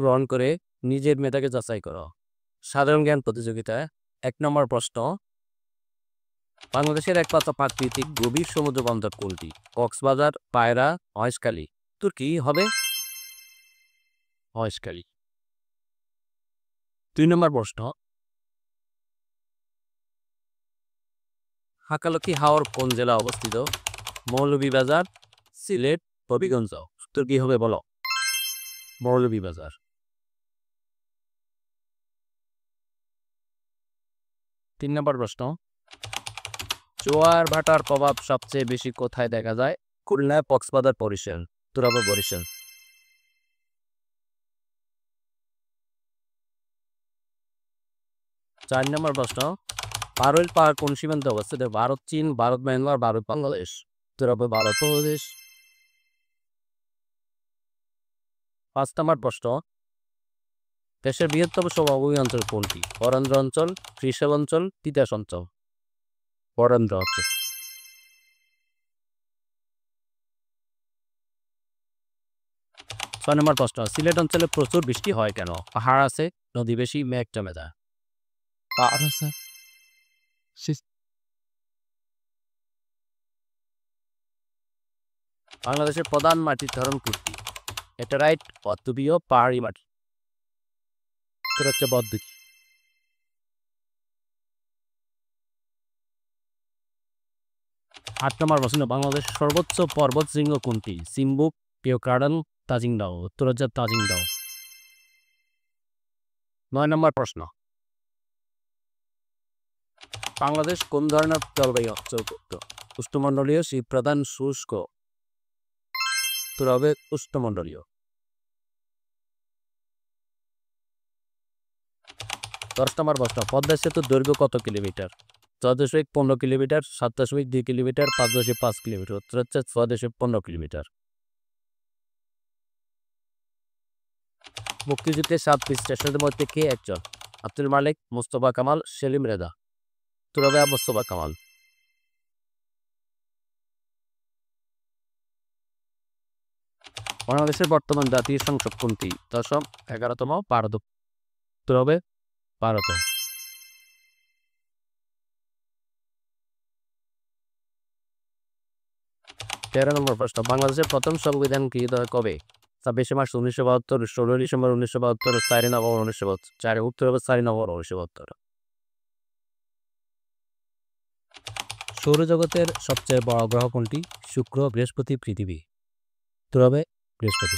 গ্রহণ করে নিজের মেধাকে যাচাই করো। সাধারণ জ্ঞান প্রতিযোগিতায় 1 নম্বর প্রশ্ন, বাংলাদেশের একমাত্র প্রাকৃতিক গভীর সমুদ্র বন্দর কোনটি? কক্সবাজার, পায়রা, মহেশখালী। তোর কি হবে? মহেশখালী। 2 নম্বর প্রশ্ন, হাকালুকি হাওর কোন জেলা অবস্থিত? মৌলভীবাজার, সিলেট, হবিগঞ্জ। তোর কি হবে বলো? মৌলভীবাজার। 3 নম্বর প্রশ্ন, জোয়ার ভাটার প্রভাব সবচেয়ে বেশি কোথায় দেখা যায়? খুলনা, কক্সবাজার, বরিশাল। তোর হবে বরিশাল। 4 নম্বর প্রশ্ন, পারুল পাহাড় কোন সীমান্তে অবস্থিত? ভারত চীন, ভারত মায়ানমার, ভারত বাংলাদেশ। তোর হবে ভারত বাংলাদেশ। 5 নম্বর প্রশ্ন, দেশের বৃহত্তম সমভূমি অঞ্চল কোনটি? বরেন্দ্র অঞ্চল, ত্রিশাল অঞ্চল, তিতাস অঞ্চল। বরেন্দ্র অঞ্চল। 6 নম্বর প্রশ্ন, সিলেট অঞ্চলে প্রচুর বৃষ্টি হয় কেন? পাহাড় আছে, নদী বেশি, মেঘ জমে যায়। পাহাড় আছে। বাংলাদেশের প্রধান মাটির ধরন কোনটি? ল্যাটেরাইট, পদ্মবীয়, পাহাড়ি মাটি। তোর হচ্ছে পদ্মবী। 8 নম্বর প্রশ্ন, বাংলাদেশের সর্বোচ্চ পর্বত শৃঙ্গ কোনটি? সিম্বুক, পিওকার্ডন, তাজিংডাও। উত্তর হচ্ছে তাজিংডাও। 9 নম্বর প্রশ্ন, বাংলাদেশ কোন ধরনের জলবায়ু অঞ্চলভুক্ত? উষ্ণমণ্ডলীয়, শীতপ্রধান, শুষ্ক। উত্তর হবে উষ্ণমণ্ডলীয়। 10 নম্বর প্রশ্ন, পদ্মা সেতুর দৈর্ঘ্য কত কিলোমিটার? 6.15 kilometre, 7.2 kilometre, 5.5 kilometre. উত্তর হচ্ছে 6.15 কিলোমিটার। মুক্তিযুদ্ধের 7 বীর শ্রেষ্ঠদের মধ্যে কে একজন? আব্দুল মালিক, মোস্তফা কামাল, সেলিম রেজা। উত্তর হবে মোস্তফা কামাল। বাংলাদেশের বর্তমান জাতীয় সংসদ কোনটি? 10ম, 11তম, 12তম। উত্তর হবে 12তম। 13 নম্বর প্রশ্ন, বাংলাদেশের প্রথম সংবিধান গৃহীত হয় কবে? 26 মার্চ 1972, 16 ডিসেম্বর 1972, 4 নভেম্বর 1972। 4 উত্তর হবে 4 নভেম্বর 1972। সৌরজগতের সবচেয়ে বড় গ্রহ কোনটি? শুক্র, বৃহস্পতি, পৃথিবী। উত্তর হবে বৃহস্পতি।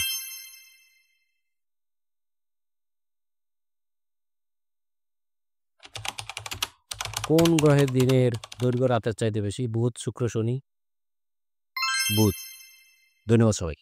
কোন গ্রহের দিনের দৈর্ঘ্য রাতের চাইতে বেশি? বুধ, শুক্র, শনি। বুধ। ধন্যবাদ সবাই।